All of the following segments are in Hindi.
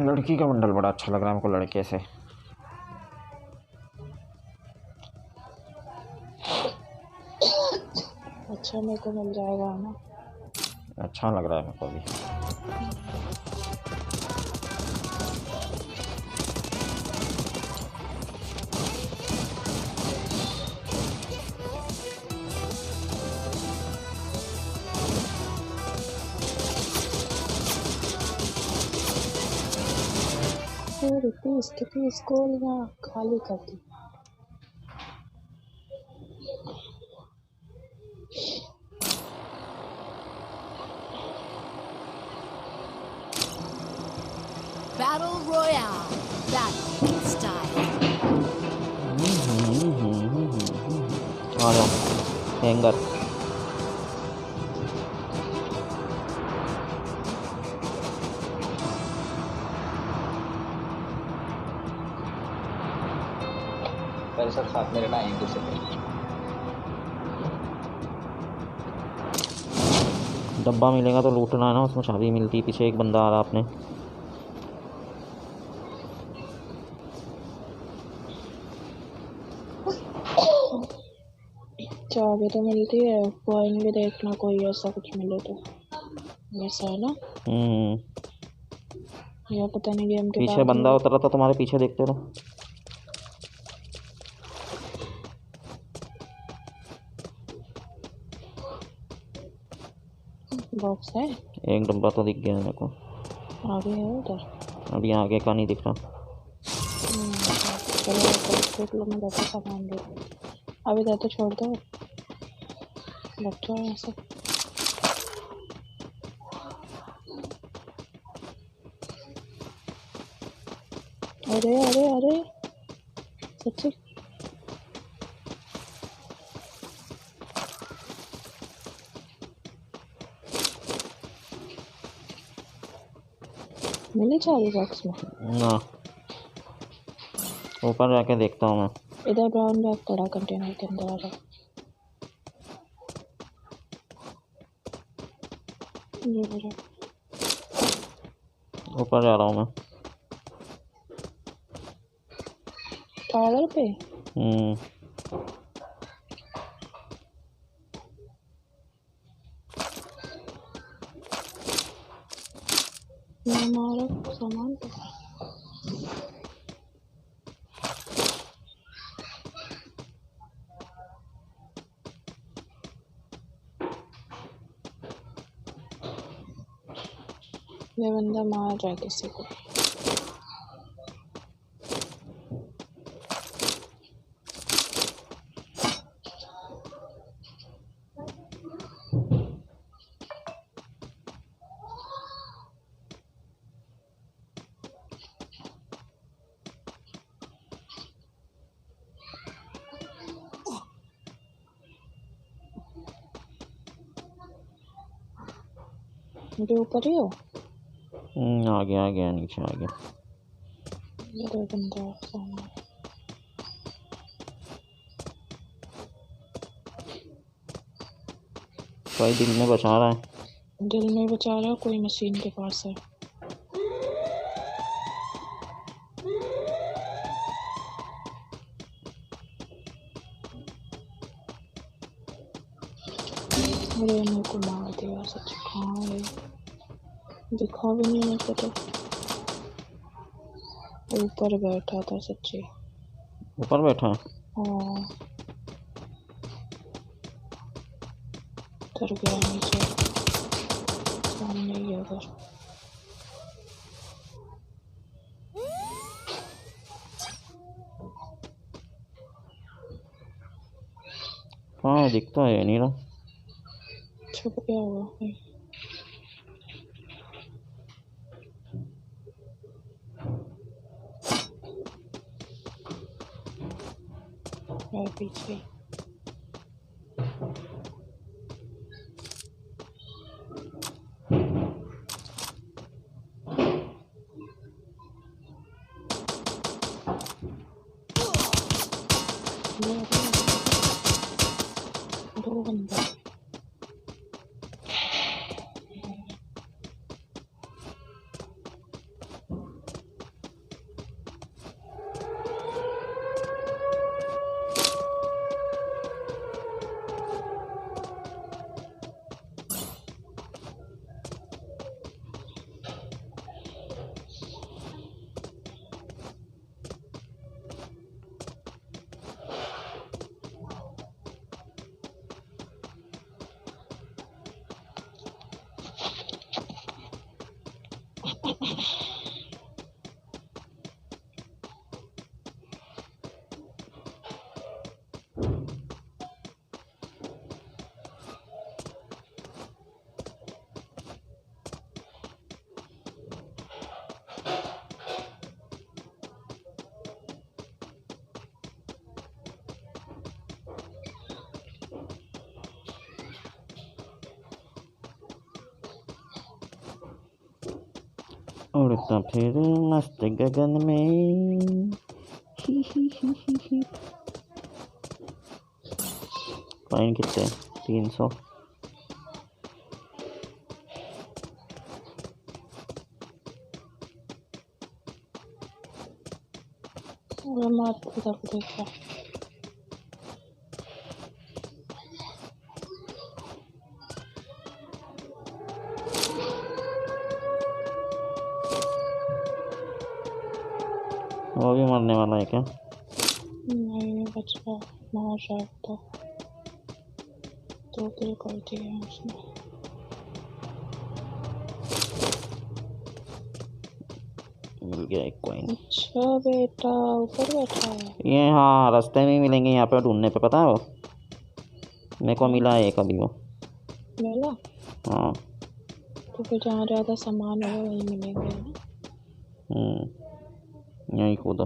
लड़की का बंडल बड़ा अच्छा लग रहा है हमको लड़के से। अच्छा मेरे को मिल जाएगा ना। अच्छा लग रहा है मेरे को भी। पीस के पीस गोलियां खाली कर दी। Battle Royale. Battle style. आ जाओ हैंगर। पहले सब साथ में रहना एक दूसरे पे। डब्बा मिलेगा तो लूटना है ना, उसमें चाबी मिलती है। पीछे एक बंदा आ रहा अपने। चाबी तो मिलती है, कॉइन भी देखना कोई ऐसा कुछ मिले तो। वैसा है ना, या पता नहीं गेम के पीछे बाद बंदा उतरा था तुम्हारे पीछे, देखते रहो। बॉक्स है। एक डब्बा तो दिख गया मेरे को। आगे है उधर। अभी आगे का नहीं दिख रहा। चलो देख लो, मैं जैसे सामान दे। अभी इधर तो छोड़ दो बच्चों ऐसे। अरे अरे अरे सच्ची मिली चाबी बॉक्स में ना, ऊपर जाके देखता हूँ मैं। इधर ब्राउन बैग पड़ा कंटेनर के अंदर। आ जाओ, ये ले जाओ। ऊपर जा रहा हूँ मैं। टावर पे हमारा सामान पे। ये बंदा मार रहा है किसी को। मेरे ऊपर ही हो। आ गया नीचे आ गया। ये बंदा सामने। कोई दिल में बचा रहा है। दिल में बचा रहा, कोई मशीन के पास है। अरे मेरे को मार दिया सच। कहाँ है, दिखा भी नहीं मेरे को तो। ऊपर बैठा था सच्ची। ऊपर बैठा है। हाँ उतर गया नीचे, सामने ही है उधर। हाँ दिखता है नहीं रहा। छुप गया हुआ है। पीछे दो बंदे। उड़ता फिर मस्त गगन में। ही। कॉइन कितने? 300। वो मार खुदा को देखा। वो भी मरने वाला है क्या? नहीं बच रहा, मार रहा था। 2 किल कर दिए उसने। मिल गया एक कॉइन। अच्छा बेटा ऊपर बैठा है। ये हाँ रास्ते में ही मिलेंगे यहाँ पे ढूंढने पे, पता है वो मेरे को मिला है एक अभी वो। मिला? हाँ। तो फिर जहाँ ज़्यादा सामान होगा वहीं मिलेंगे ना। यहीं कूदो।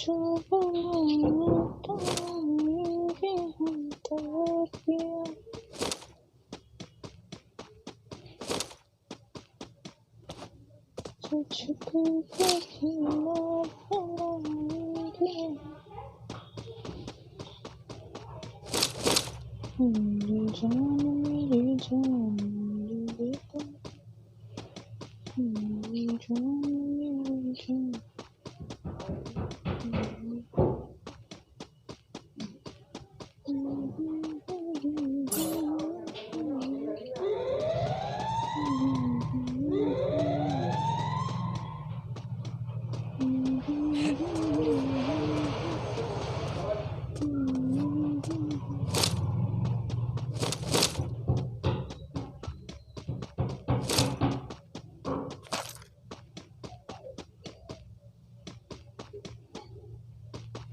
जो बनाता ये हम तो पिया। तुझको कभी ना भुलाएंगे। मेरी जान मेरी जान मेरी जान मेरी जान मेरी जान।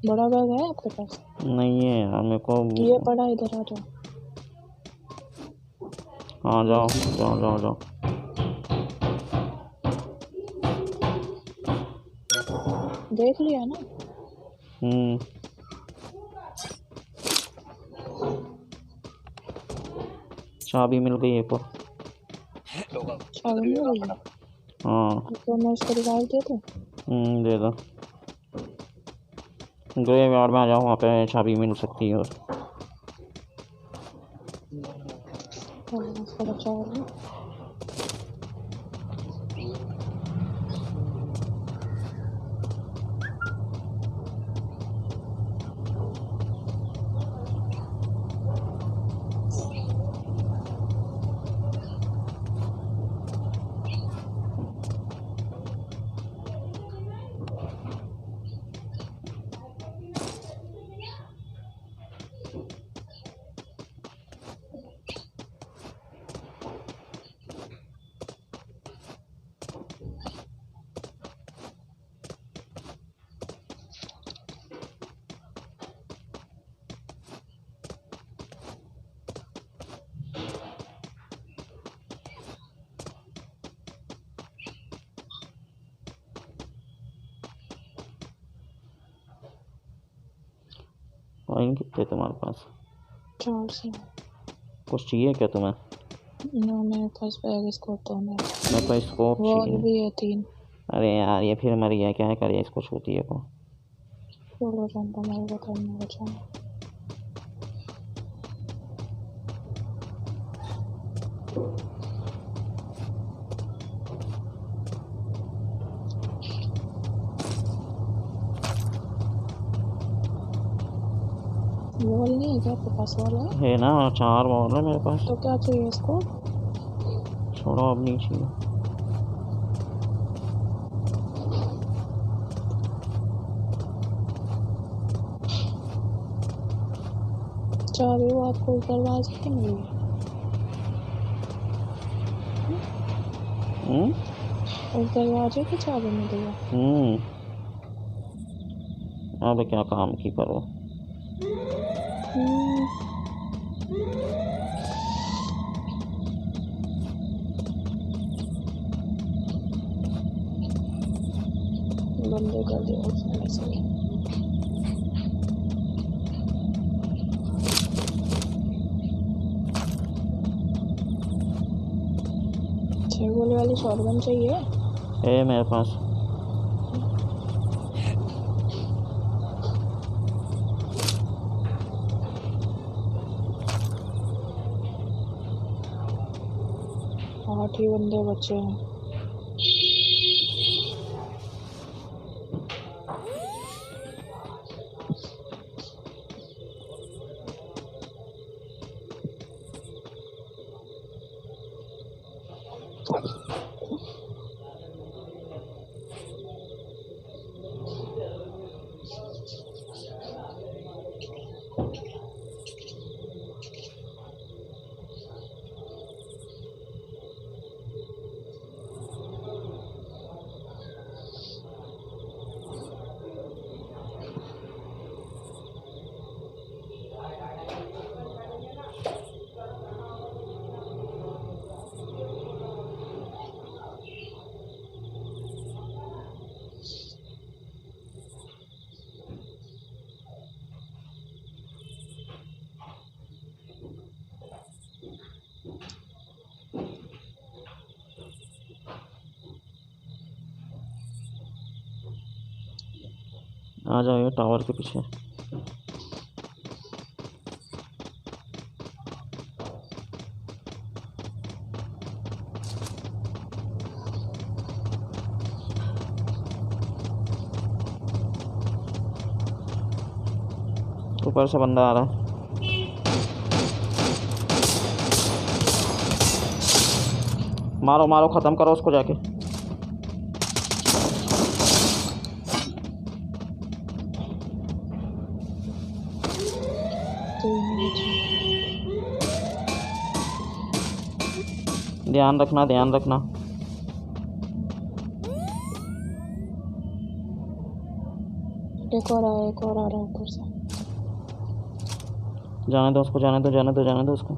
बड़ा बैग है आपके पास? नहीं है यार मेरे को। ये पड़ा, इधर आ जाओ। हाँ जाओ जाओ जाओ जाओ। देख लिया ना? चाबी मिल गई एक और। चाबी मिल गई? हाँ तो मैं उसको रिवाइव दे दूँ? दे दो। ग्रेव यार्ड में आ जाओ, वहाँ पे चाबी मिल सकती है। और उसको बचाओ ना। कॉइन कितने तुम्हारे पास? 4 से। कुछ चाहिए क्या तुम्हें? नो मेरे पास बैग स्कोप तो है। मेरे पास स्कोप वॉल चाहिए। भी है 3। अरे यार ये फिर मर गया, क्या करिए इसको, छूती है को। सोलो जंप मारेगा करने बचा। वॉल नहीं है क्या आपके पास? वॉल है ना 4 बॉल है मेरे पास। तो क्या चाहिए इसको? छोड़ो अब नहीं चाहिए। चाबी वो आपको उस दरवाजे की मिली है? उस दरवाजे की चाबी मिली है? अब क्या काम की करो। बंदे कर दिया उसने वैसे ही। छह गोले वाली शॉटगन चाहिए? है मेरे पास। आठ ही बंदे बचे हैं। आ जाओ ये टावर के पीछे। ऊपर से बंदा आ रहा है। मारो मारो, ख़त्म करो उसको जाके। तो ये नहीं बचा। ध्यान रखना ध्यान रखना। एक और आया, एक और आ रहा है ऊपर से। जाने दो उसको, जाने दो जाने दो जाने दो उसको।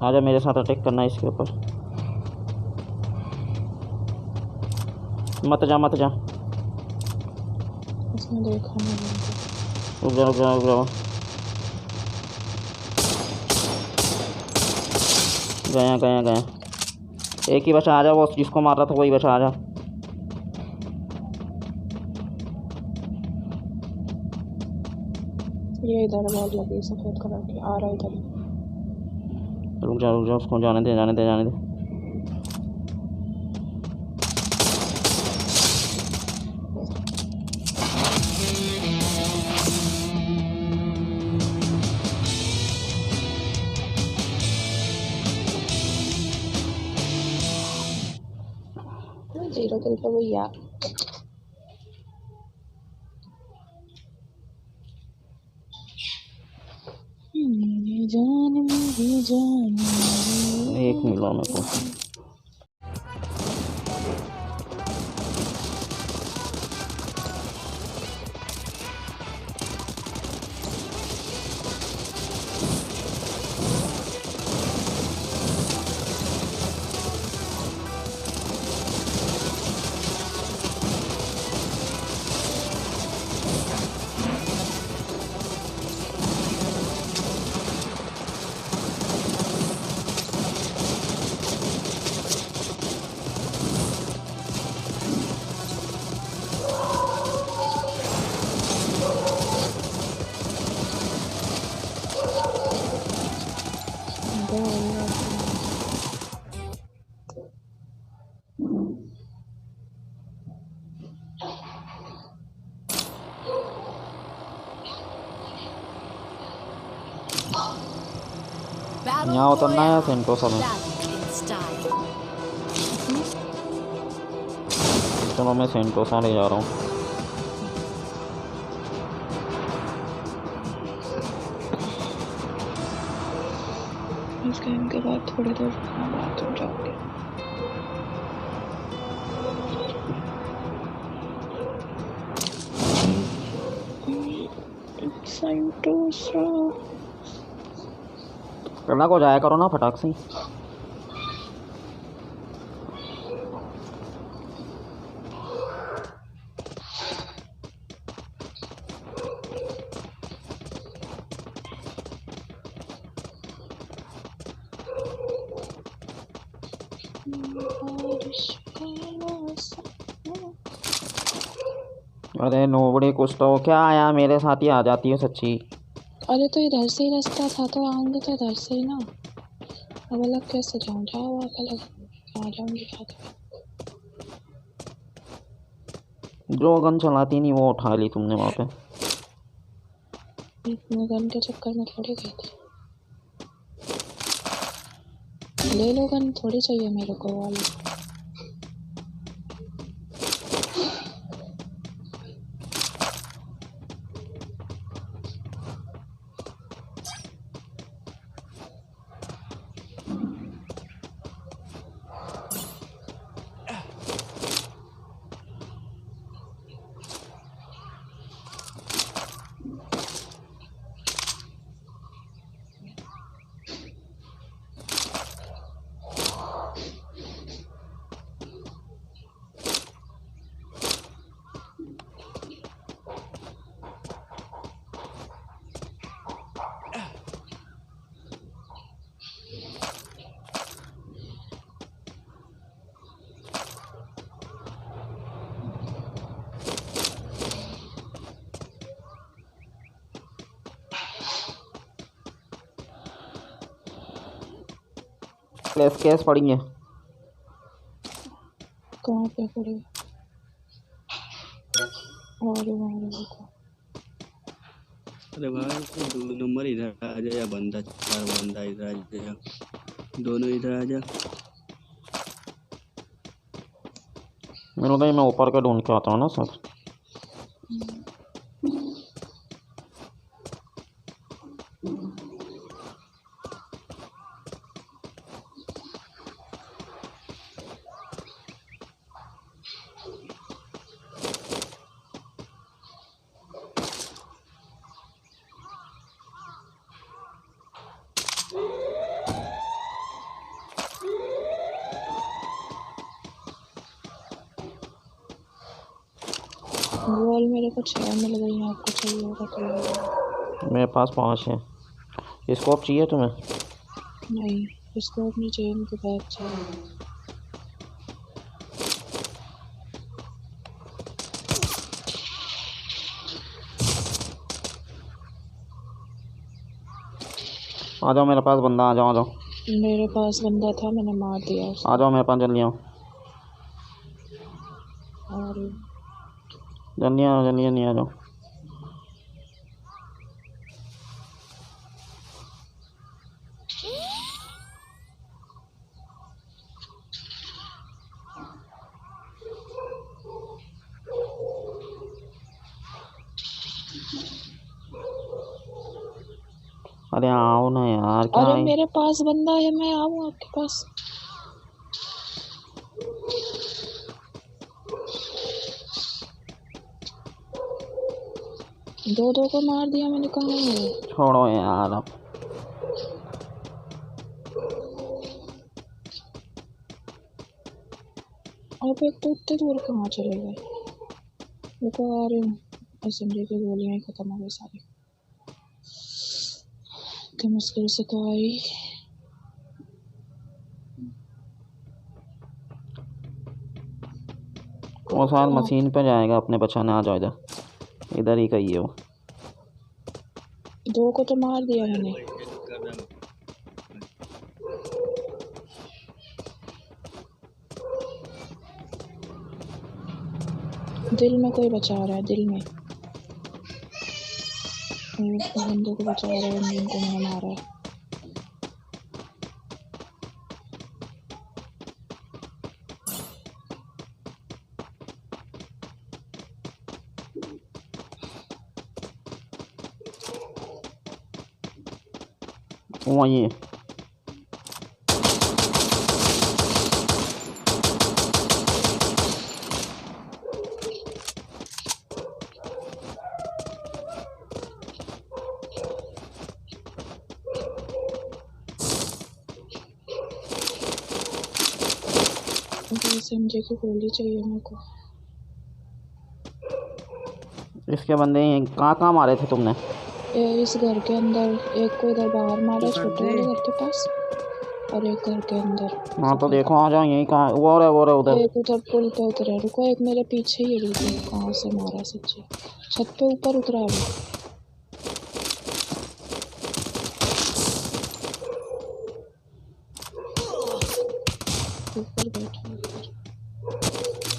आजा मेरे साथ अटैक करना है इसके ऊपर। मत जा मत जा। उसने देखा नहीं मुझे। रुक जा रुक जा रुक जा। गया गया गया। एक ही बचा, आ जा। वो जिसको मार रहा था वही बचा, आ जा। ये इधर बॉल लगी सफेद कलर की, आ रहा है इधर। रुक जा उसको जाने दे जाने दे जाने दे। जीरो किल पे भैया। मेरी जान मेरी जान। एक मिला मेरे को। गया वही बात है। Battle यहाँ उतरना है Royale. सेंटोसा में। Battle in style. चलो मैं सेंटोसा ले जा रहा हूँ। इस गेम के बाद थोड़ी देर बाथरूम जाओगे। सेंटोसा करना को जाया करो ना फटाक से। अरे नोबड़ी कुछ तो क्या आया मेरे साथ ही आ जाती है सच्ची। अरे तो इधर से ही रास्ता था तो आऊंगी तो इधर से ही ना। अब अलग कैसे जाऊँ? जाओ आप अलग आ जाऊंगी साथ में। जो गन चलाती नहीं वो उठा ली तुमने वहाँ पे। मैं गन के चक्कर में थोड़ी गई थी। ले लो गन, थोड़ी चाहिए मेरे को वाली। केस पड़ी है। कहाँ पे पड़ी? और देखो अरे भाई तो 2 नंबर इधर आ जा या बंदा 4 बंदा इधर आ जा, दोनों इधर आ जा। मेरे को मैं ऊपर का ढूंढ के आता हूँ ना सर। वॉल मेरे को 6 मिल गई है, आपको चाहिए होगा तो ले लो। मेरे पास 5 है। स्कोप चाहिए तुम्हें? नहीं, इसको अपनी चेन के बैग चाहिए। आ जाओ मेरे पास बंदा, आ जाओ आ जाओ। मेरे पास बंदा था, मैंने मार दिया उसको। आ जाओ मेरे पास जल्दी आओ। और जल्दी आओ जल्दी जल्दी आ जाओ। अरे आओ ना यार, क्या अरे है? मेरे पास बंदा है, मैं आऊँ आपके पास? दो को मार दिया मैंने, कहाँ है? छोड़ो यार अब। आप एक तो इतने दूर कहाँ चले गए? देखो आ रही हूँ। एसएमजी की गोलियां ही खत्म हो गई सारी। कि मुश्किल से तो आई। वो साल मशीन पे जाएगा अपने बचाने। आ जाओ इधर, इधर ही कही है वो। 2 को तो मार दिया मैंने। दिल में कोई बचा रहा है, दिल में उस बंदे को बचा रहा है जिनको मैंने मारा है। वही है। SMG की गोली चाहिए मेरे को। इसके बंदे कहाँ कहाँ मारे थे तुमने? इस घर के अंदर एक को इधर बाहर मारा छोटे वाले घर के पास, और एक घर के अंदर। हाँ तो देखो आ जाओ, यहीं कहाँ वो रहा उधर। एक उधर पुल पे उतरा, रुको एक मेरे पीछे ही है बिल्कुल। कहाँ से मारा सच्ची? छत पे ऊपर उतरा है वो। ऊपर बैठा ऊपर।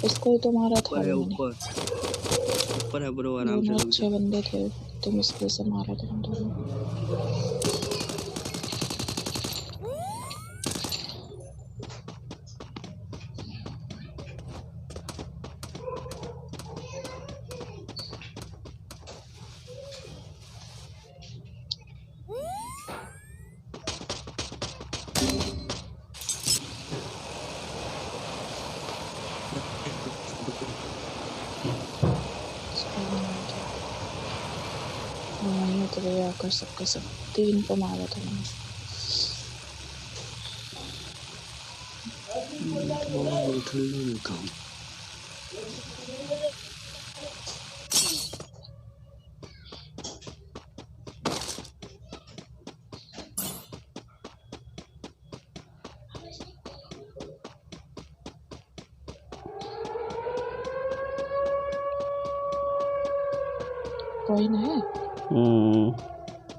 इसको ही तो मारा था ऊपर है, मैंने। ऊपर है ब्रो, आराम से दोनों रुक अच्छे बंदे थे, तो मुश्किल से मारा था दोनों। वहीं उतरे आकर सबके सब। 3 को मारा था मैंने। जाओ ठंडू में काम। कोई ना है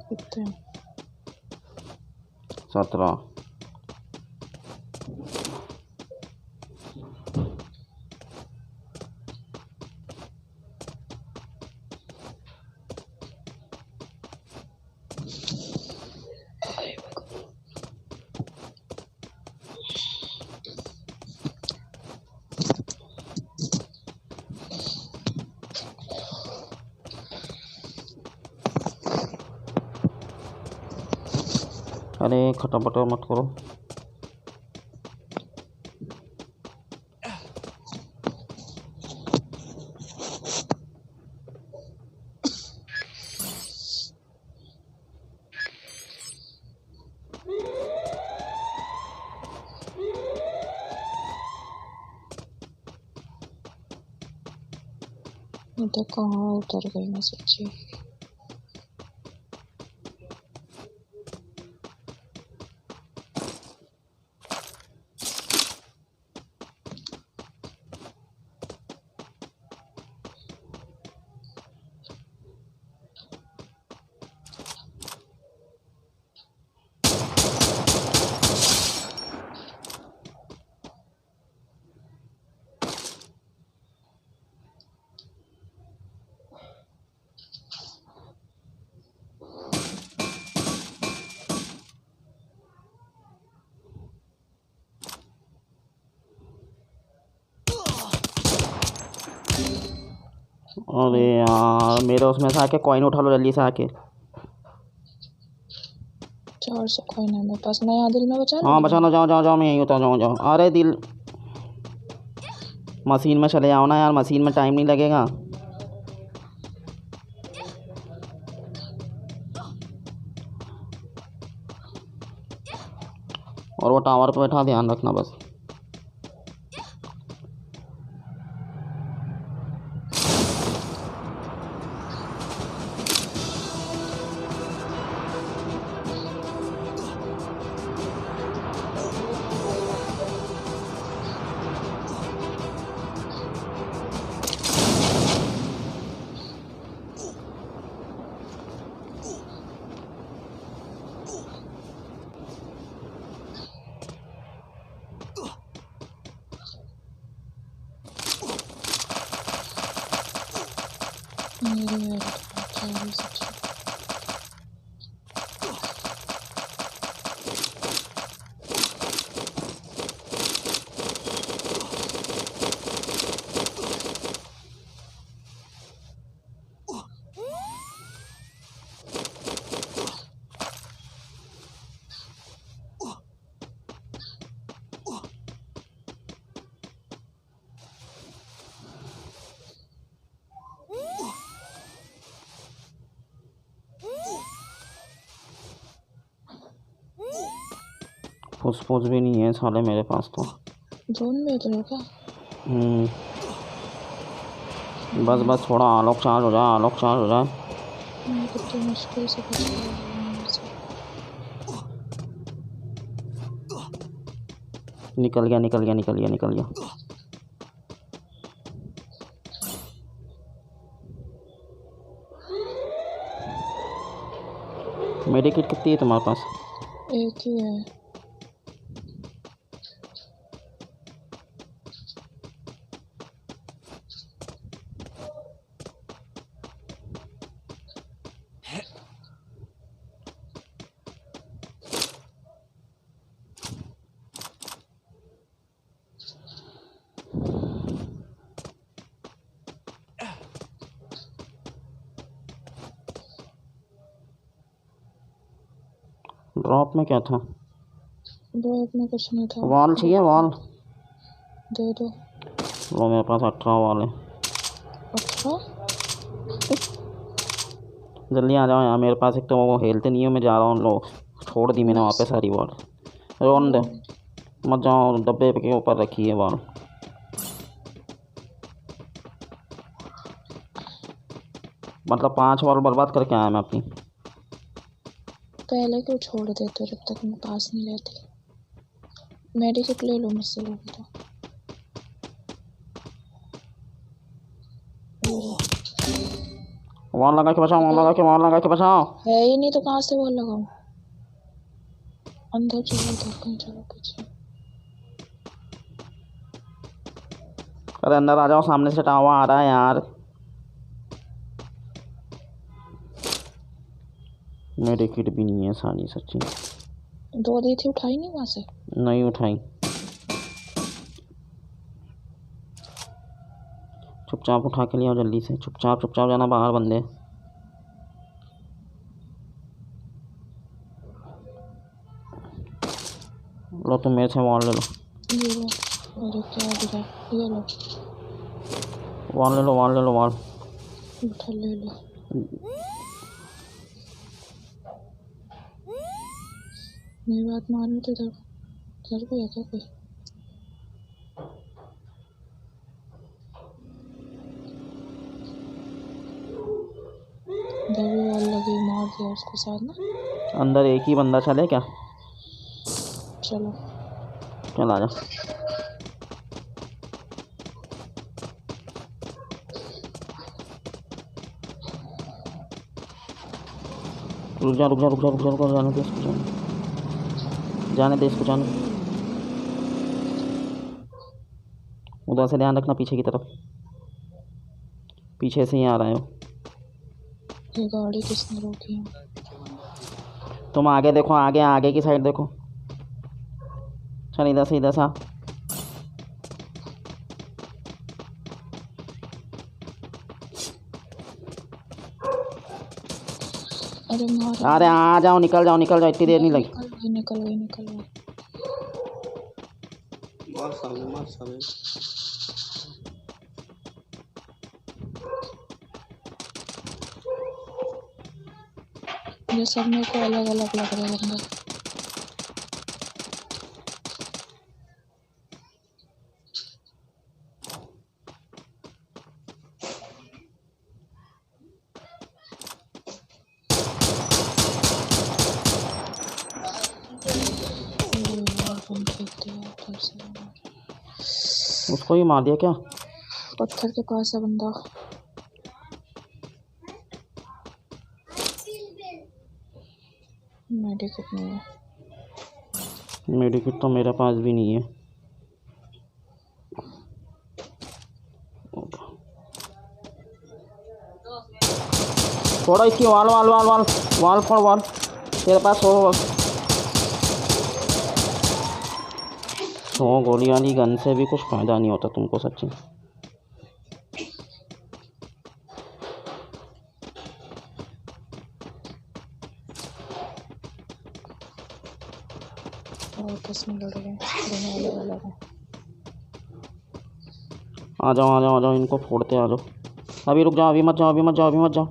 कितने 17। अरे खटापट मत करो। तो कहाँ उतर गई मैं सच्ची। अरे यार मेरे उसमें से आके कॉइन उठा लो जल्दी से आके। 400 कॉइन है मेरे पास। नया दिल में बचा। हाँ बचाना, जाओ जाओ जाओ, मैं यहीं होता, जाओ जाओ। अरे दिल मशीन में चले जाओ ना यार, मशीन में टाइम नहीं लगेगा। और वो टावर पे बैठा, ध्यान रखना बस। मेरे यार क्या है सच। फुस भी नहीं है साले मेरे पास तो। ड्रोन में उतरो क्या? बस थोड़ा आलोक चार्ज हो जाए, आलोक चार्ज हो जाए। मैं कितनी मुश्किल से बच रहा हूँ से। निकल गया निकल गया निकल गया निकल गया। मेरी किट कितनी है तुम्हारे पास? एक ही है। ड्रॉप में क्या था? ड्रॉप में कुछ नहीं था। वॉल चाहिए वॉल? दे दो। लो मेरे पास 18 वॉल है। 18? जल्दी आ जाओ यार, मेरे पास एक तो वो हेल्थ नहीं है, मैं जा रहा हूँ। लो छोड़ दी मैंने वहाँ पे सारी वॉल। रोन दे मत जाओ, डब्बे के ऊपर रखी है वॉल। मतलब 5 वॉल बर्बाद करके आया मैं अपनी। पहले क्यों छोड़ देते जब तक मैं पास नहीं रहती? मेडिकेट ले लो मुझसे लोगे तो। वॉल लगा के बचाओ, वॉल लगा के बचाओ। है ही नहीं तो कहाँ से वॉल लगाऊं? अंदर चलो, उधर कहीं चलो पीछे। अरे अंदर आ जाओ, सामने से टावा आ रहा है यार। मेरी किट भी नहीं है सारी सच्ची। 2 दी थी, उठाई नहीं वहाँ से? नहीं उठाई। चुपचाप उठा के ले आओ जल्दी से, चुपचाप जाना, बाहर बंदे। लो तुम मेरे से वॉल ले लो। ये लो। अरे क्या गिरा? ये लो। वॉल ले लो वॉल। उठा ले लो। मेरी बात मानो तो इधर कोई है क्या? कोई इधर भी वॉल लगी, मार दिया उसको साथ ना। अंदर एक ही बंदा चले क्या? चलो चल आ जा। रुक जा जाने दे इसको जाने। उधर से ध्यान रखना, पीछे की तरफ, पीछे से ही आ रहे हो। ये गाड़ी किसने रोकी है? तुम आगे देखो, आगे की साइड देखो। चल इधर से आ। अरे मार। अरे आ जाओ, निकल जाओ, इतनी देर नहीं लगी। निकल गई। मार साले। ये सब मेरे को अलग अलग लग रहा है अंदर। उसको ही मार दिया क्या? पत्थर के पास है बंदा। मेडिकेट नहीं है। मेडिकेट तो मेरे पास भी नहीं है। छोड़ो इसकी वाल वाल वाल वाल वाल फोड़ वाल। तेरे पास 100 गोली वाली गन से भी कुछ फ़ायदा नहीं होता तुमको सच्ची। आपस में लड़ रहे हैं, दोनों अलग अलग हैं। आ जाओ आ जाओ आ जाओ, इनको फोड़ते आ जाओ। अभी रुक जाओ, अभी मत जाओ, अभी मत जाओ, अभी मत जाओ।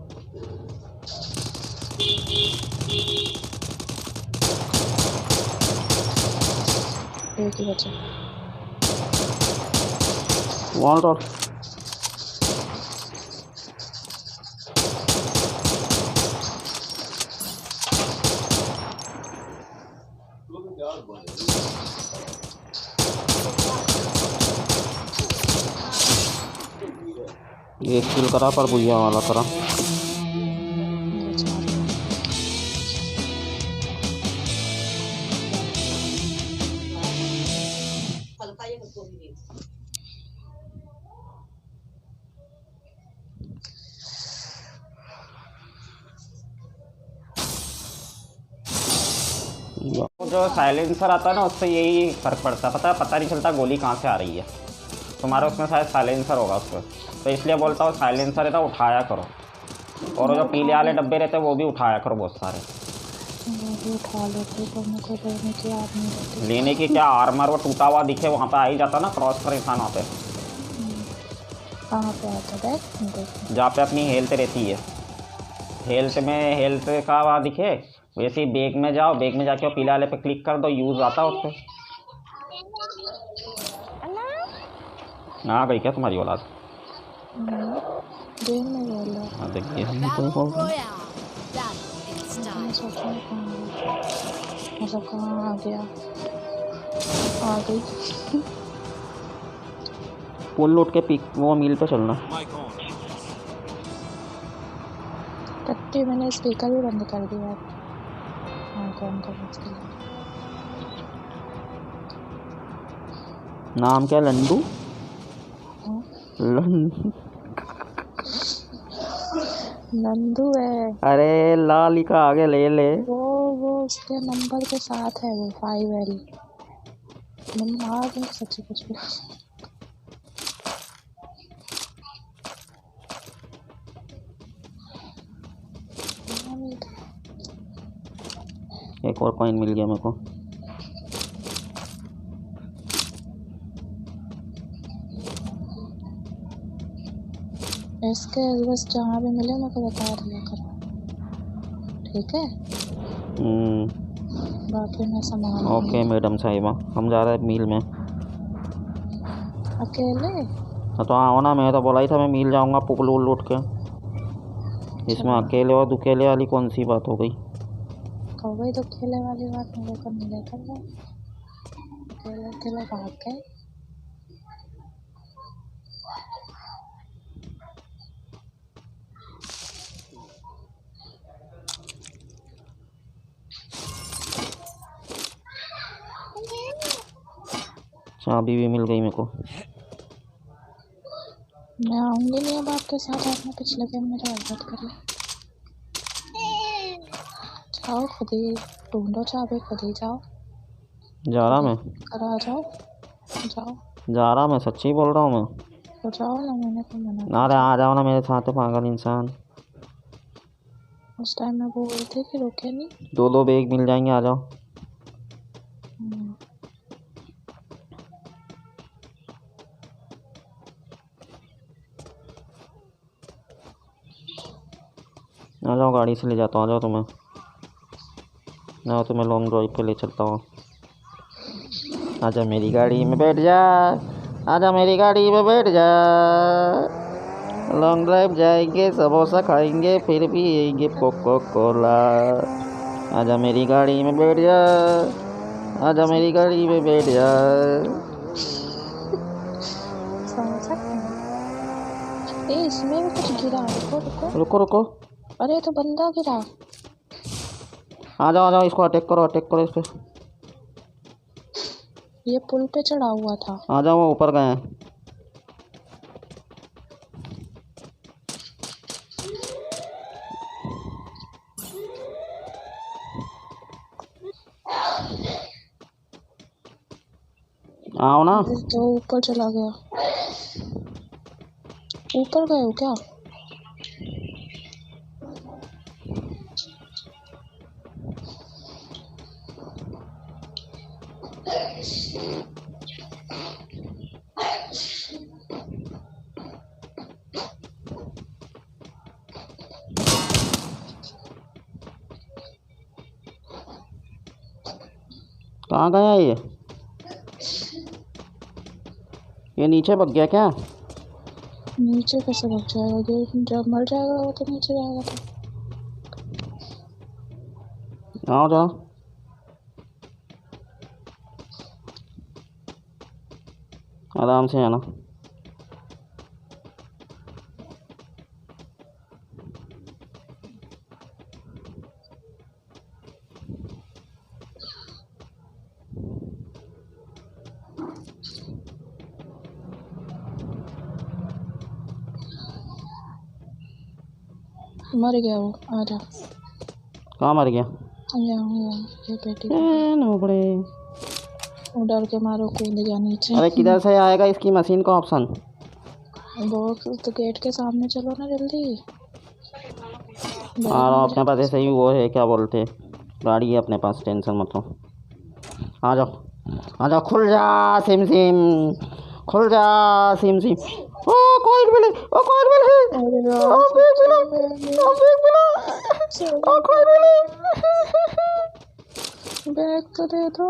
एक ही बचा। वॉल रॉड एक किल करा पर भुइया वाला करा। मेरे चार हैं। जो साइलेंसर आता है ना उससे यही फ़र्क पड़ता है, पता नहीं चलता गोली कहाँ से आ रही है। तुम्हारे उसमें शायद साइलेंसर होगा उसमें, तो इसलिए बोलता हूँ साइलेंसर है ना उठाया करो। और वो जो पीले वाले डब्बे रहते हैं वो भी उठाया करो बहुत सारे। वो भी उठा लेते पर मेरे को लेने की याद नहीं रहती। लेने की क्या, आर्मर वो टूटा हुआ दिखे वहाँ पे आ ही जाता ना, क्रॉस कर इंसान वहाँ पे। कहाँ पे आता देख जहाँ पे अपनी हेल्थ रहती है, हेल्थ में हेल्थ का वहाँ दिखे वैसे ही बैग में जाओ, बैग में जाके वो पीले वाले पे क्लिक कर दो, यूज़ आता है उस पर। आ गई क्या तुम्हारी औलाद? गेम में बोल रहा। हाँ देखिए Battle Royale. Battle in मैं style. सोच रही हूँ कहाँ गई। मतलब कहाँ आ गया, आ गई। पुल लूट के पीक वो मील पे चलना। कट्टी मैंने स्पीकर भी बंद कर दिया है। हाँ कौन कर इसके लिए। नाम क्या, लंडू? हाँ? लंडू? नंदू है। अरे ला लिखा आगे ले ले। वो उसके नंबर के साथ है, वो 5L। नंबर सच्ची कुछ भी। एक और कॉइन मिल गया मेरे को। इसके बस जहाँ भी मिले मेरे को बता दिया करो, ठीक है? बाकी मैं सामान ओके मैडम साहिबा, हम जा रहे हैं मील में। अकेले? हाँ तो आओ ना, मैं तो बोला ही था मैं मील जाऊंगा पुल वुल लूट के। इसमें अकेले और दुकेले वाली कौन सी बात हो गई? हो गई तो खेले वाली बात मेरे को नहीं लेकर गए। अकेले अकेले भाग गए। चाबी भी मिल गई मेरे को। मैं आऊंगी नहीं अब आपके साथ, आपने पिछले गेम में हरकत करी। जाओ खुद ही ढूंढो चाबी, खुद ही जाओ। जा रहा मैं, करा जाओ, जाओ जा रहा मैं, सच्ची बोल रहा हूँ मैं। तो जाओ ना, मैंने तो मना अरे आ जाओ ना मेरे साथ, पागल इंसान। उस टाइम मैं बोल रही थी कि रुके नहीं। 2 बैग मिल जाएंगे, आ जाओ। आ जाओ, गाड़ी से ले जाता हूँ, आ जाओ तुम्हें। ना तुम्हें लॉन्ग ड्राइव पे ले चलता हूँ। आजा मेरी गाड़ी में बैठ जा, आजा मेरी गाड़ी में बैठ जा। लॉन्ग ड्राइव जाएंगे, समोसा खाएंगे, फिर भी पिएंगे कोको कोला। आजा मेरी गाड़ी में बैठ जा, आजा मेरी गाड़ी में बैठ जा। समझा? ए इसमें भी कुछ गिरा, रुको रुको। रुको रुको, अरे तो बंदा गिरा। आ जाओ, इसको अटैक करो इस पे। ये पुल पे चढ़ा हुआ था। आ जाओ, वो ऊपर गए हैं। आओ ना। तो ऊपर चला गया। ऊपर गए हो क्या? कहाँ गया ये नीचे भाग गया क्या? नीचे कैसे लग जाएगा? जब मर जाएगा वो तो नीचे जाएगा। तो आओ जाओ। आराम से आना। मर गया वो। आजा। कहाँ मर गया? यहाँ ये बेटी नोबड़े। वो डर के मारो कूद गया नीचे। अरे किधर से आएगा इसकी मशीन का ऑप्शन? वो तो गेट के सामने चलो ना जल्दी। आ रहा हूँ अपने पास ऐसे ही वो है क्या बोलते, गाड़ी है अपने पास, टेंशन मत लो। आ जाओ आ जाओ। खुल जा सिम सिम, खुल जा सिम सिम। ओ कोई मिले, ओ कोई मिले, ओ बैग मिला, ओ बैग मिला, ओ कोई मिले। बैग तो दे दो।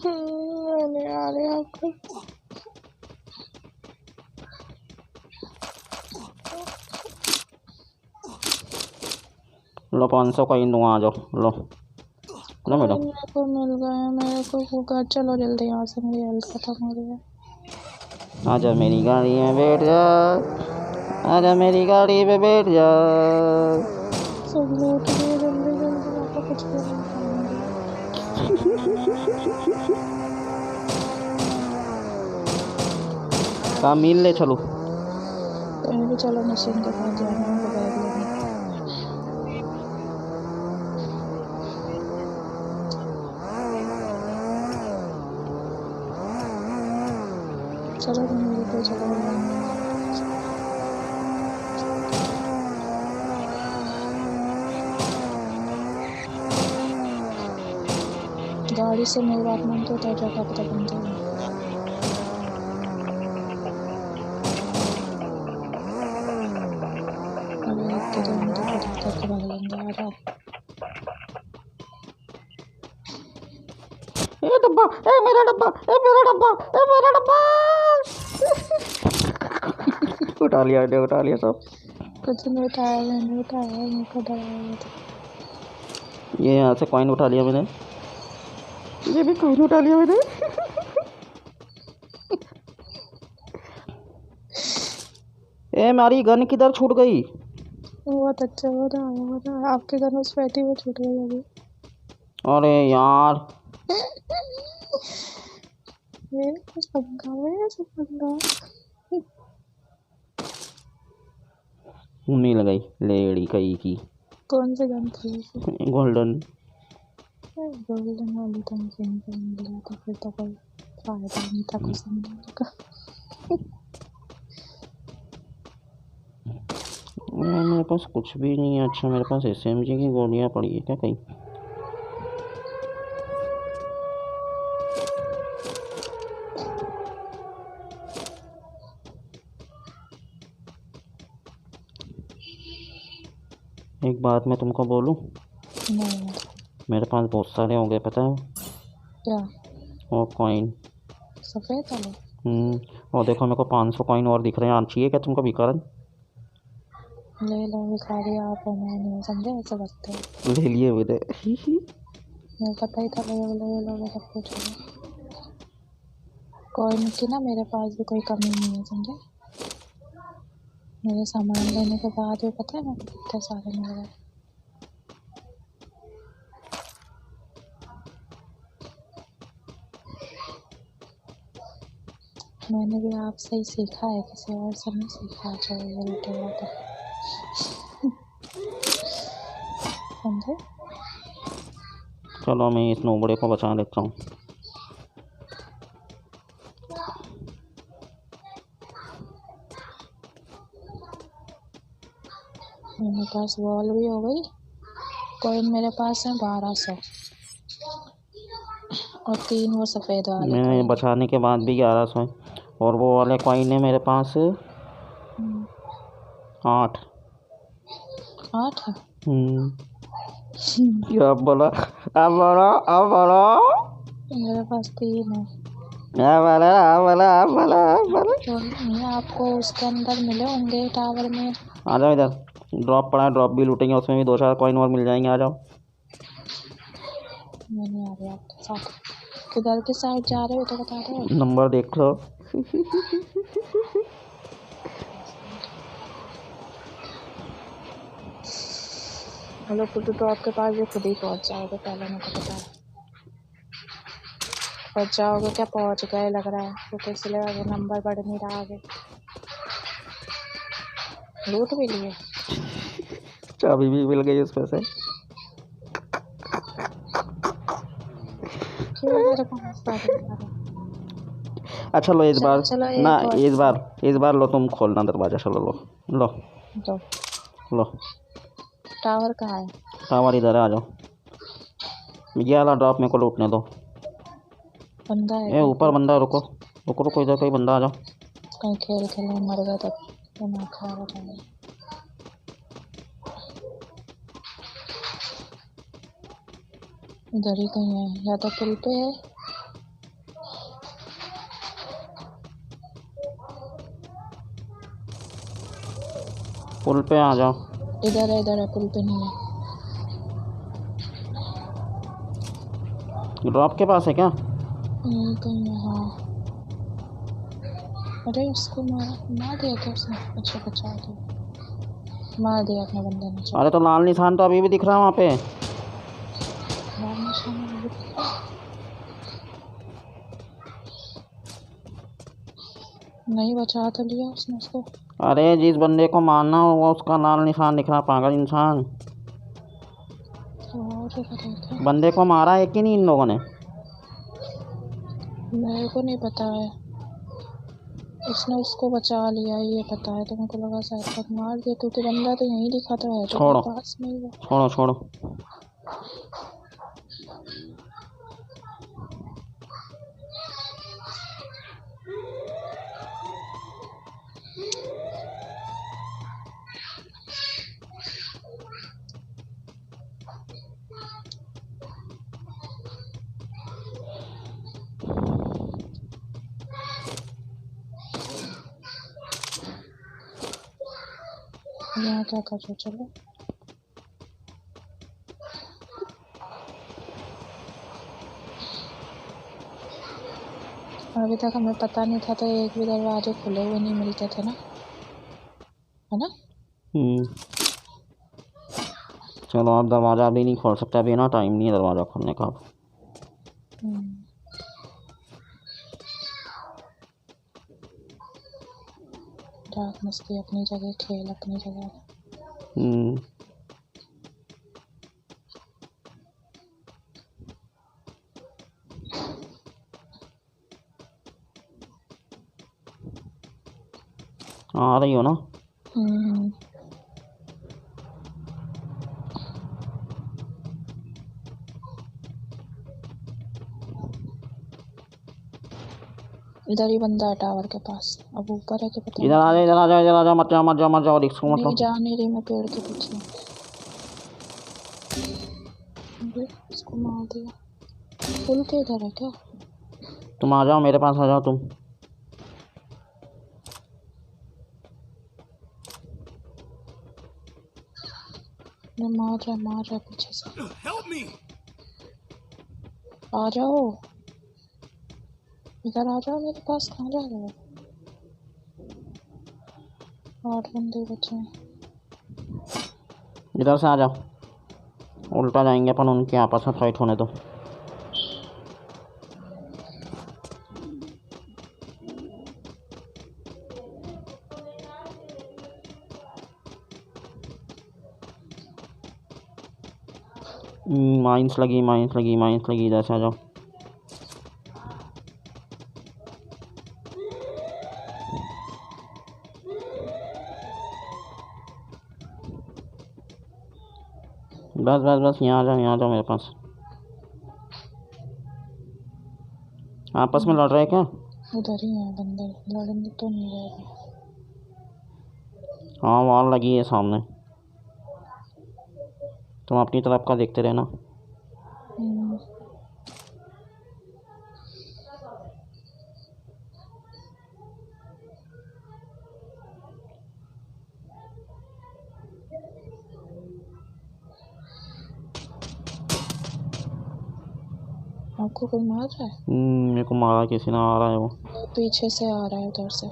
नहीं आ रही आपको। लो 500 कॉइन दूँगा, आ जाओ लो लो मैडम। मेरे को मिल गए। मेरे को वो घर चलो जल्दी यहाँ से, मेरी हेल्थ खत्म हो रही है। आजा मेरी गाड़ी में बैठ जा, आजा मेरी गाड़ी में बैठ जा। सब लूट लिए जल्दी जल्दी, आपको कुछ भी नहीं खाएंगे। कहाँ मिल ले चलो। कहीं भी चलो, मशीन के पास जाना है, बैग लेना। चलो मेरे को चलो। गाड़ी से मेरी बात मानते हो तो जगह पता बनते हो। अरे एक के दो मिनट करके भाग लेंगे। आ जाओ। ए डब्बा, ए मेरा डब्बा, ए मेरा डब्बा, ए मेरा डब्बा। उठा लिया सब। कुछ नहीं उठाया, मैंने उठाया, मेरे को डराया था। ये यहाँ से कॉइन उठा लिया मैंने, ये भी कॉइन उठा लिया मैंने। ए मेरी गन किधर छूट गई? बहुत अच्छा हो रहा। आपके घर में स्वेटी में छूट गई अभी। अरे यार ये कुछ पंगा है, सब पंगा। मिल गई लेडी कई की। कौन से गन थी? गोल्डन। गोल्डन वाली तो मुझे नहीं मिला था, फिर तो कोई फायदा नहीं था कुछ मिलने का। मेरे पास कुछ भी नहीं है। अच्छा मेरे पास SMG की गोलियां पड़ी है क्या कहीं? एक बात मैं तुमको बोलूं, नहीं मेरे पास बहुत सारे हो गए पता है। क्या? और कॉइन। सफेद वाले? और देखो मेरे को 500 कॉइन और दिख रहे हैं। चाहिए क्या तुमको भिखारन? ले लो भिखारी आप, मैं नहीं समझे ऐसे बचते हैं। ले लिए मुझे। मुझे पता ही था ले लो सब कुछ। कॉइन की ना मेरे पास भी कोई कमी नहीं है, समझे? मेरे सामान लेने के बाद भी पता है मैं कितने सारे मिल गए। मैंने भी आपसे ही सीखा है, किसी और से नहीं सीखा। जो उल्टे बात है, समझे? चलो मैं इस नोबड़े को बचा लेता हूँ। मेरे पास वॉल भी हो गई। कॉइन मेरे पास है 1200 और 3 वो सफ़ेद वाले मैंने कॉइन। बचाने के बाद भी 1100 है और वो वाले कॉइन है मेरे पास 8। 8 है। अब बोलो, अब बोलो, अब बोलो, मेरे पास 3 है। अब बोलो, अब बोलो, अब बोलो, अब बोलो। तो नहीं आपको उसके अंदर मिले होंगे टावर में। आ जाओ इधर, ड्रॉप पड़ा है, ड्रॉप भी लूटेंगे, उसमें भी 2-4 कॉइन और मिल जाएंगे। आ जाओ। मैं नहीं आ रही आपके साथ। किधर की साइड जा रहे हो तो बता दो। नंबर देख लो। हेलो पुटू, तो आपके पास भी खुद ही पहुंच जाओगे, पहले मेरे को पता है। पहुंच जाओगे क्या? पहुंच गए लग रहा है, तो इसलिए वो नंबर बढ़ नहीं रहा आगे। लूट भी लिए। चाबी भी मिल गई उसमें से। क्यों मेरे को हंसा रहे हो? अच्छा लो इस चलो बार चलो ना, एक और इस बार लो तुम खोलना दरवाजा। चलो लो लो दो। लो। टावर कहाँ है? टावर इधर है, आ जाओ। ये वाला ड्रॉप मेरे को लूटने दो। बंदा है ए क्या? ऊपर बंदा है, रुको रुको रुको, इधर कोई बंदा, आ जाओ। कहीं खेल खेल में मर गए तो दिमाग खराब हो जाएगा। इधर ही कहीं है, या तो पुल पे है। पुल पे आ जाओ। इधर है, पुल पे नहीं है। ड्रॉप के पास है क्या? कहीं है, हाँ। अरे उसको मार दिया क्या उसने? अच्छा बचा दिया, मार दिया अपने बंदे ने। चलो अरे तो लाल निशान तो अभी भी दिख रहा है वहाँ पे। मार निशान नहीं बचा तो लिया उसने उसको। अरे जिस बंदे को मारना हो वो उसका लाल निशान दिख रहा, पागल इंसान। तो और जगह देखा, बंदे को मारा है कि नहीं इन लोगों ने? मेरे को नहीं पता है। उसने उसको बचा लिया ये पता है, तो मेरे को लगा शायद तक मार दिया, क्योंकि बंदा तो यहीं दिखा तो है, जो छोड़ो पास में ही है। छोड़ो छोड़ो। यहाँ क्या कर रहे हो? चलो अभी तक हमें पता नहीं था, तो एक भी दरवाजे खुले हुए नहीं मिलते थे ना, है ना? चलो आप दरवाज़ा अभी नहीं खोल सकते, अभी ना टाइम नहीं है दरवाज़ा खोलने का। रात मस्ती अपनी जगह, खेल अपनी जगह। आ रही हो ना? इधर ही बंदा है टावर के पास। अब ऊपर है कि पता इधर आ जाओ, इधर आ जाओ, इधर आ जाओ, मत जाओ मत जाओ मत जाओ, रिस्क मत लो। नहीं जा नहीं रही मैं, पेड़ के पीछे। इसको मार दिया। पुल के इधर है क्या? तुम आ जाओ मेरे पास, आ जाओ तुम। मार रहा पीछे से। आ जाओ इधर, आ जाओ मेरे पास। कहाँ जा रहे हो? 8 बंदे बचे हैं। इधर से आ जाओ, उल्टा जाएंगे अपन, उनके आपस में फाइट होने दो। माइंस लगी माइंस लगी माइंस लगी, इधर से आ जाओ। बस बस बस, यहाँ आ जाओ मेरे पास। आपस में लड़ रहे क्या? उधर ही है बंदे, लड़ने तो नहीं रहे। हाँ वॉल लगी है सामने, तुम अपनी तरफ का देखते रहना। आपको कोई मार रहा है? मेरे को मारा किसी ने, आ रहा है वो। पीछे से आ रहा है उधर से।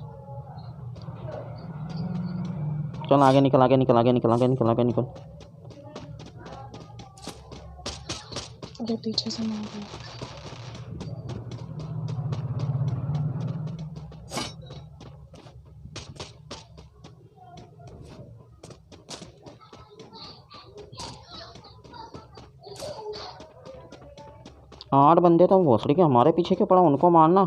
चल आगे निकल आगे निकल आगे निकल आगे निकल आगे निकल। अरे पीछे से मार रहा है। आठ बंदे तो भोसड़ी के हमारे पीछे क्यों पड़ा, उनको मारना।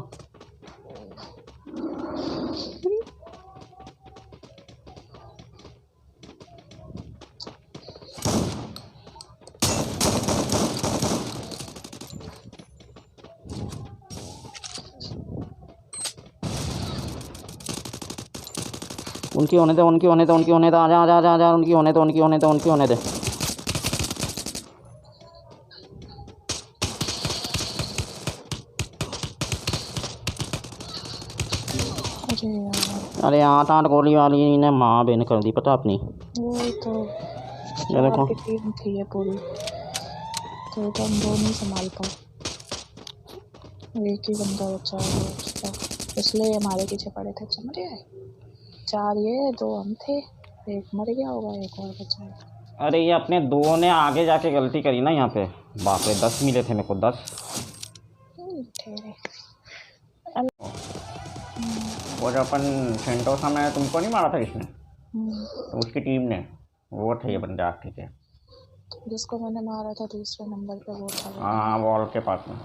उनकी होने दे उनकी होने दे उनकी होने दे, आजा आजा आजा आजा, उनकी होने दे उनकी होने दे उनकी होने दे। अरे यार, अरे 8-8 गोली वाली ने माँ बेन कर दी पता अपनी। वो तो ये देखो, आपकी टीम थी ये पूरी, तो हम दो नहीं संभाल पाए। एक ही बंदा बचा है उसका, इसलिए हमारे पीछे पड़े थे। समझ गए? 4 ये 2 हम थे, एक मर गया होगा, एक और बचा है। अरे ये अपने दो ने आगे जाके गलती करी ना यहाँ पे। बाप रे 10 मिले थे मेरे को, 10। ठहरे। वो जो अपन सेंटोसा में तुमको नहीं मारा था इसने, तो उसकी टीम ने, वो थे ये बंदे आके थे। जिसको मैंने मारा था दूसरे नंबर पे वो था। हाँ वॉल के पास में।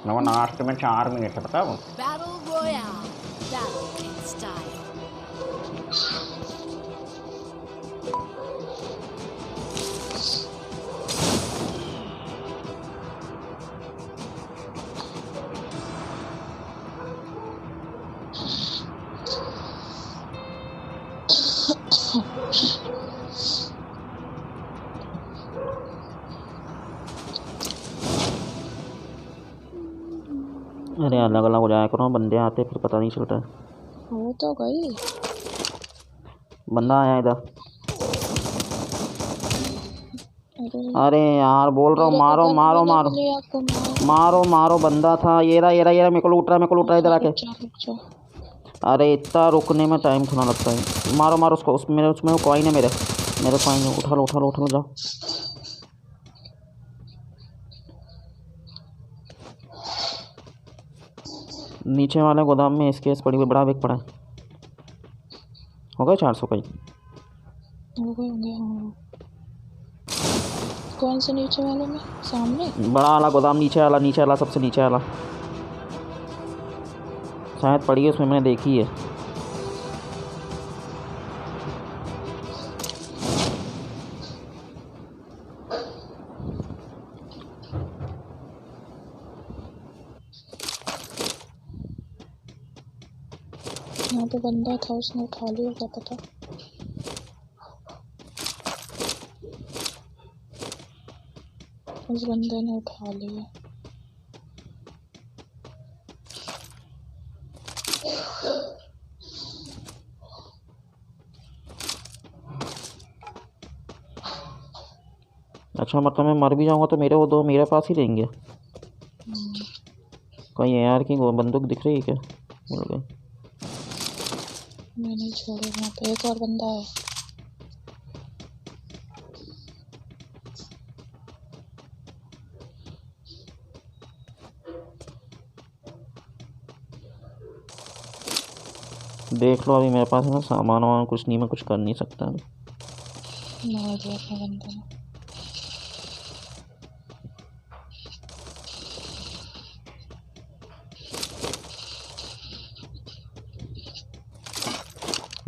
मैं वो लास्ट में 4 मिनट है पता है वो। Battle Royale. Battle in style. अरे अलग अलग हो जाया करो, बंदे आते फिर पता नहीं चलता है। वो तो गई। बंदा आया इधर। अरे अरे यार बोल रहा हूँ, मारो मारो मारो आपको मार। मारो मारो, बंदा था ये रहा ये रहा ये रहा, मेरे को लूट रहा है मेरे को लूट रहा है इधर आके। रुक जाओ। अरे इतना रुकने में टाइम थोड़ा लगता है। मारो मारो उसको, उसमें वो कॉइन है मेरे कॉइन है, उठा लो उठा लो उठा लो जाओ। नीचे वाले गोदाम में स्केस पड़ी हुई, बड़ा बिक पड़ा है। हो गए 400 का ही। हो गए होंगे हाँ। कौन से नीचे वाले में? सामने बड़ा वाला गोदाम, नीचे वाला सबसे नीचे वाला शायद पड़ी है उसमें, मैंने देखी है। यहाँ पे बंदा था, उसने उठा लिया क्या पता। उस बंदे ने उठा लिया। अच्छा मतलब मैं मर भी जाऊंगा तो मेरे वो दो मेरे पास ही रहेंगे। कहीं AR की बंदूक दिख रही है क्या? मिल गई। मैं नहीं छोड़ा, वहाँ पे एक और बंदा है। देख लो अभी मेरे पास है ना सामान वामान कुछ नहीं, मैं कुछ कर नहीं सकता अभी। मार दिया अपने बंदे ने।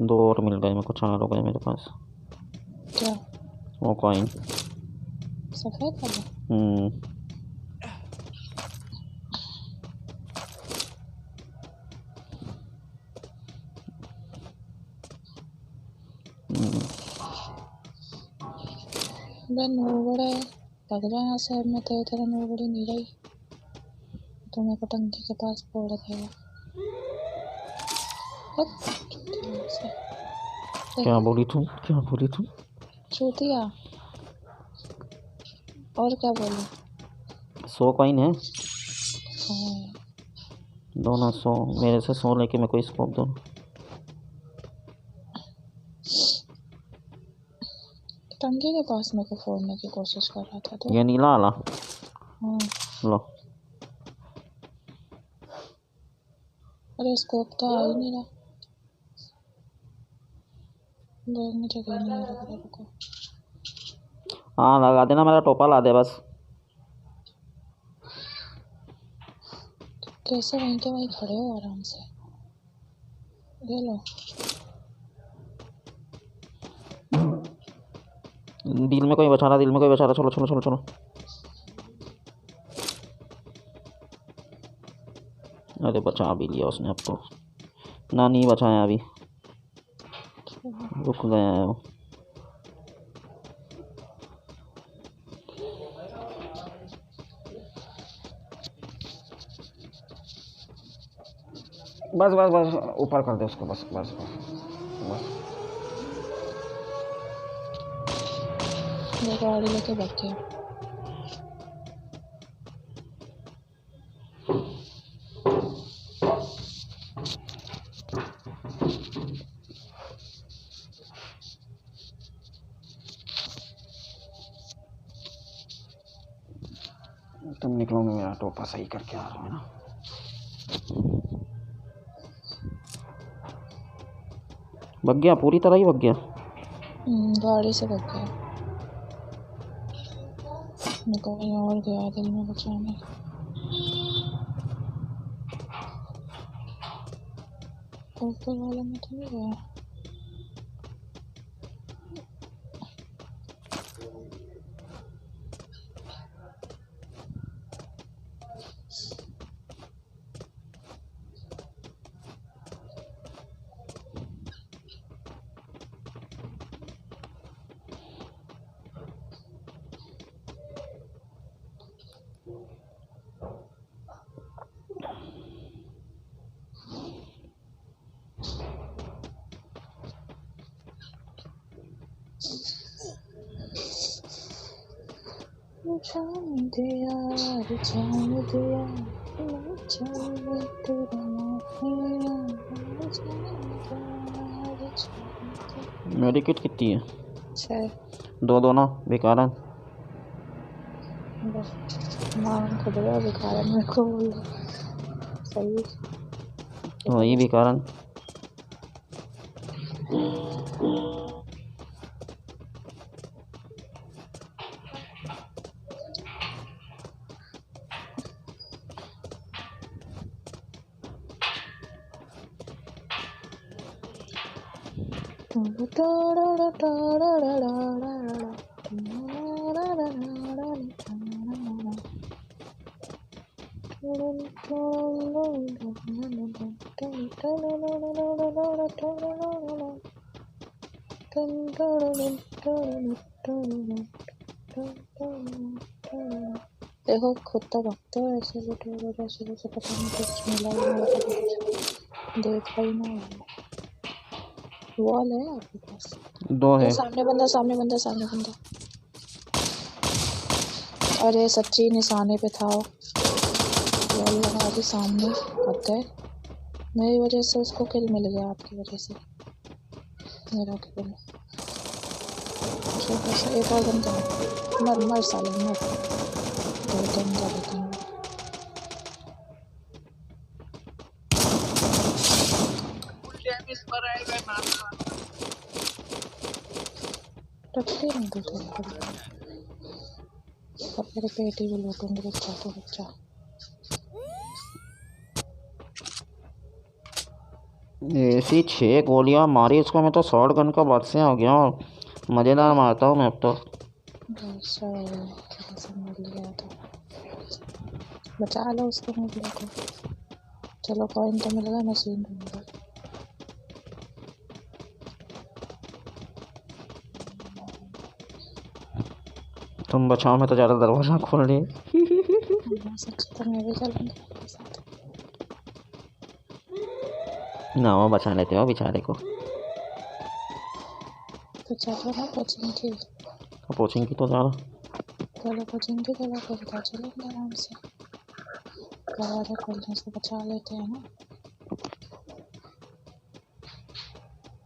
2 और मिल गए मेरे को, 4 हो गए मेरे पास। क्या? वो कॉइन। सफेद वाला? बे नूबड़े लग रहा है यहाँ से। अब मैं तेरी तरह नूबड़ी नहीं रही तो मेरे को टंकी के पास फोड़ देगा। क्या बोली तू? क्या बोली तू? चूतिया। और क्या बोलूं? 100 कॉइन है। हाँ, दोनों 100 मेरे से, 100 लेके मैं कोई स्कोप दो। टंकी के पास मेरे को फोड़ने की कोशिश कर रहा था तो। ये नीला वाला हाँ। लो। अरे स्कोप तो आ ही नहीं रहा। देखने जगह नहीं लग रहा। रुको। हाँ लगा देना, मेरा टोपा ला दे बस। कैसे वहीं के वहीं खड़े हो आराम से। ये लो। दिल में कोई बचा रहा, दिल में कोई बचा रहा। चलो चलो चलो चलो। अरे बचा भी लिया उसने अब तो। ना नहीं बचाया अभी, रुक गया है वो। बस बस बस ऊपर कर दे उसको, बस बस बस बस। ये गाड़ी लेके बैठ गया। तुम निकलो, मैं मेरा टोपा सही करके आ रहा हूँ ना। भग गया, पूरी तरह ही भग गया। गाड़ी से भाग गया। मैं कहीं और गया दिल में बचाने। ऊपर वाले में तो नहीं गया। जान दिया जान दिया जान तेरा माफिया। मेरी किट कितनी है? 6। 2 दोनों बेकार है। मांग खुद रहा बेकार मेरे को बोल सही। वही बेकार है। देखो खुद तो भगते हो ऐसे जैसे पता नहीं कुछ मिला ही नहीं होता, कुछ देखा ही ना। वॉल है आपके पास? 2 है। सामने बंदा सामने बंदा सामने बंदा। अरे सच्ची निशाने पे था वो। वॉल लगा दी सामने। हद गए। मेरी वजह से उसको किल मिल गया, आपकी वजह से मेरा किल। छोटा सा एक और बंदा है। मर मर साले मर। 2 बंदा देखेंगे। रखते नहीं तो अब मेरे पेटी भी लूटूंगे। बच्चा तो बच्चा। ऐसी 6 गोलियां मारी उसको, मैं तो शॉर्ट गन का बादशाह हो गया हूँ। मज़ेदार मारता हूँ मैं अब तो। ऐसा हो गया, कैसे मिल गया था। बचा लो उसको मुझे को। चलो कॉइन तो मिल गया, मशीन ढूंढो। तुम बचाओ, मैं तो ज़्यादा दरवाज़ा खोल रही। सच तो मैं भी चलूंगी आपके साथ। ना वो बचा लेते हो बेचारे को। तो चलो ना कोचिंग की। कोचिंग की तो ज़्यादा। चलो कोचिंग की जगह पर बता चलेंगे आराम से। दरवाजा खोलने से बचा लेते हैं ना।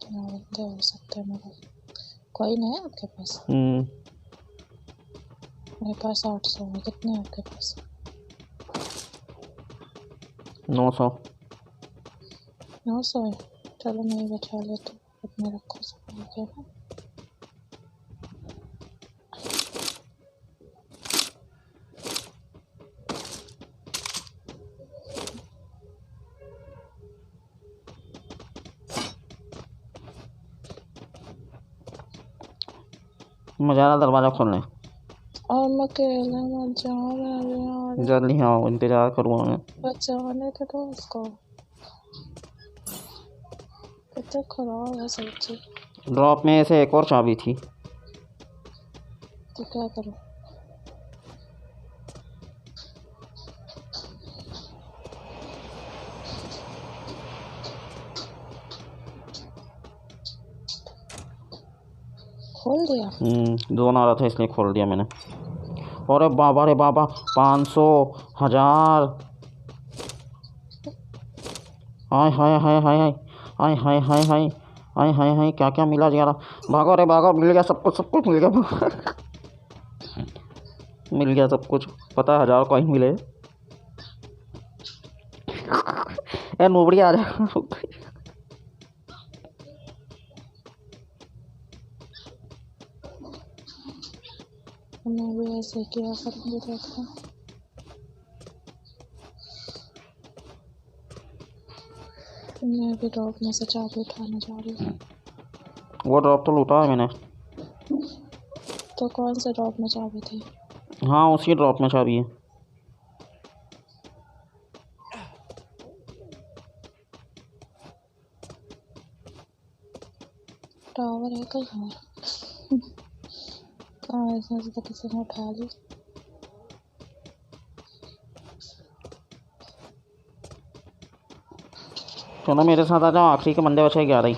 बंदे हो सकते हैं मेरे। कोई नहीं है आपके पास? मेरे पास 800 है। कितने हैं आपके पास? 900। 900 है। चलो मैं ही बचा लेती हूँ, अपने रखो सब के ना। मज़ा दरवाज़ा खोलने। और मैं अकेले मत जाओ, मैं भी आ रही। जल्दी आओ, इंतज़ार करूँगा मैं। बचाने तो दो उसको। कितना खराब है सब्जी। ड्रॉप में ऐसे एक और चाबी थी। तो क्या करूँ? खोल दिया? ड्रोन आ रहा था इसलिए खोल दिया मैंने। अरे बाबा रे बाबा, 500, 1000। हाय हाय हाय हाय हाय हाय हाय हाय हाय हाय हाय हाय, क्या क्या मिला यार। भागो रे भागो, मिल गया सब कुछ मिल गया। मिल गया सब कुछ। पता है 1000 कॉइन मिले। यार नोबड़ी आ जा। मैं भी ऐसे किया करूँगी, देखो। मैं भी ड्रॉप में से चाबी उठाने जा रही हूँ। वो ड्रॉप तो लूटा है मैंने। तो कौन से ड्रॉप में चाबी थी? हाँ उसी ड्रॉप में चाबी है। टावर है कहीं और। कहाँ है? इसमें से तो किसी ने उठा ली। चलो मेरे साथ आ जाओ, आखिरी के बंदे बचे 11 ही।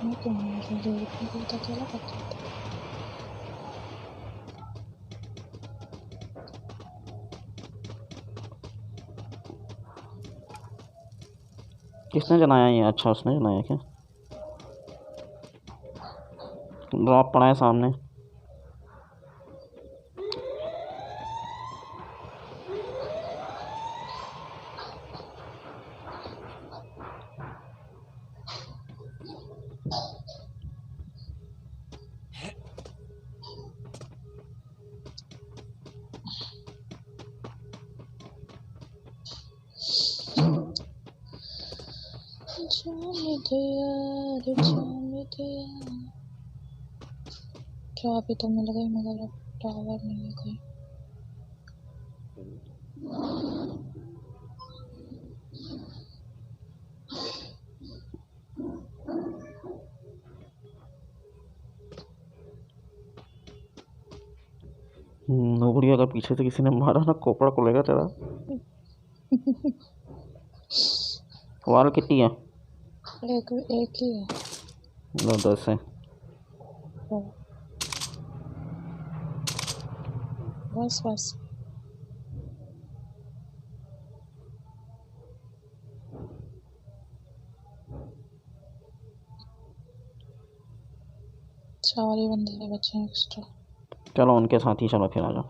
मैं क्यों नहीं? मुझे जरूरत नहीं पड़ता, अकेला कर देता। किसने जलाया ये? अच्छा उसने जलाया क्या? ड्रॉप पड़ा है सामने। चाबी तो मिल गई मगर अब टावर नहीं है कोई। नोबड़ी अगर पीछे से किसी ने मारा ना, कोपड़ा खुलेगा तेरा। वाल कितनी है? एक ही है। 10 है। बस बस। चार ही बंदे बचे हैं एक्स्ट्रा। चलो उनके साथ ही चलो फिर आ जाओ।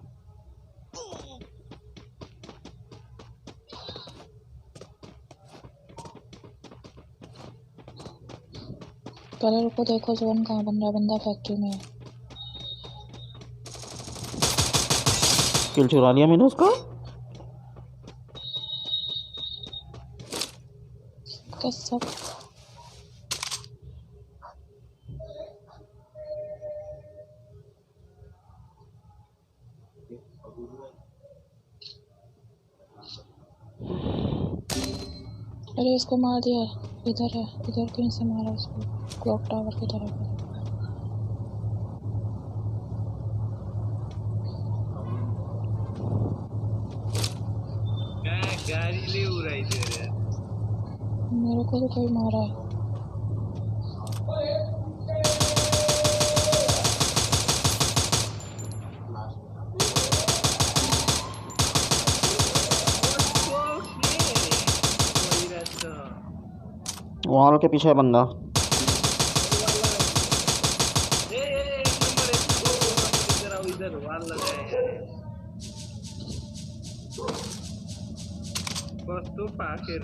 पहले रुको, देखो जोन कहाँ बन रहा। बंदा फैक्ट्री में है। किल चुरा लिया मैंने उसका। के सब। अरे इसको मार दिया। इधर है, इधर कहीं से मारा उसको, क्लॉक टावर की तरफ है। गाड़ी ले उड़ा इधर यार। मेरे को भी कोई मारा है। वॉल के पीछे है बंदा। इधर वाल लगाए हैं। बस तो पाके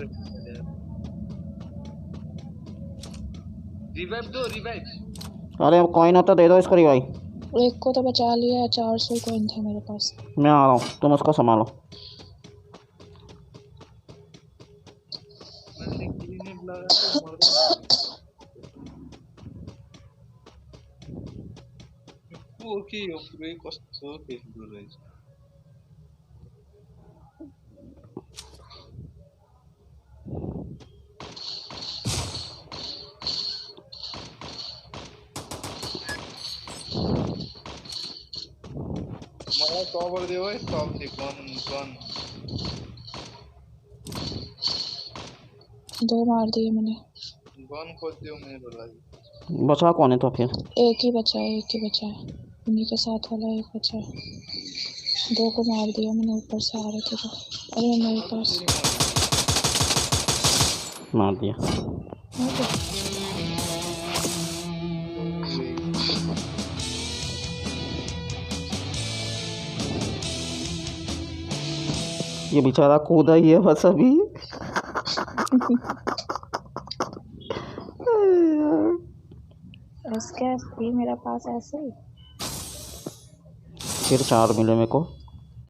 रिवाइव दो, रिवाइव। अरे कॉइन होता दे दो इसको रिवाइव। एक को तो बचा लिया, 400 कॉइन थे मेरे पास। मैं आ रहा हूँ, तुम उसको संभालो। मैंने ग्रेनेड लगा के मर गया। ओके ओके कस्तो फेसबुक रहेछ। मलाई कभर देऊ है सबले गन 2 मार दिए मैंने। गन खोज दियो मेरो लागि। बचा कौन है तो फिर? एक ही बचा है, एक ही बचा है। उन्हीं के साथ वाला एक बचा है। 2 को मार दिया मैंने, ऊपर से आ रहे थे तो। अरे मेरे पास मार दिया। ये बेचारा कूदा ही है बस अभी। उसके भी मेरे पास ऐसे ही। फिर 4 मिले मेरे को।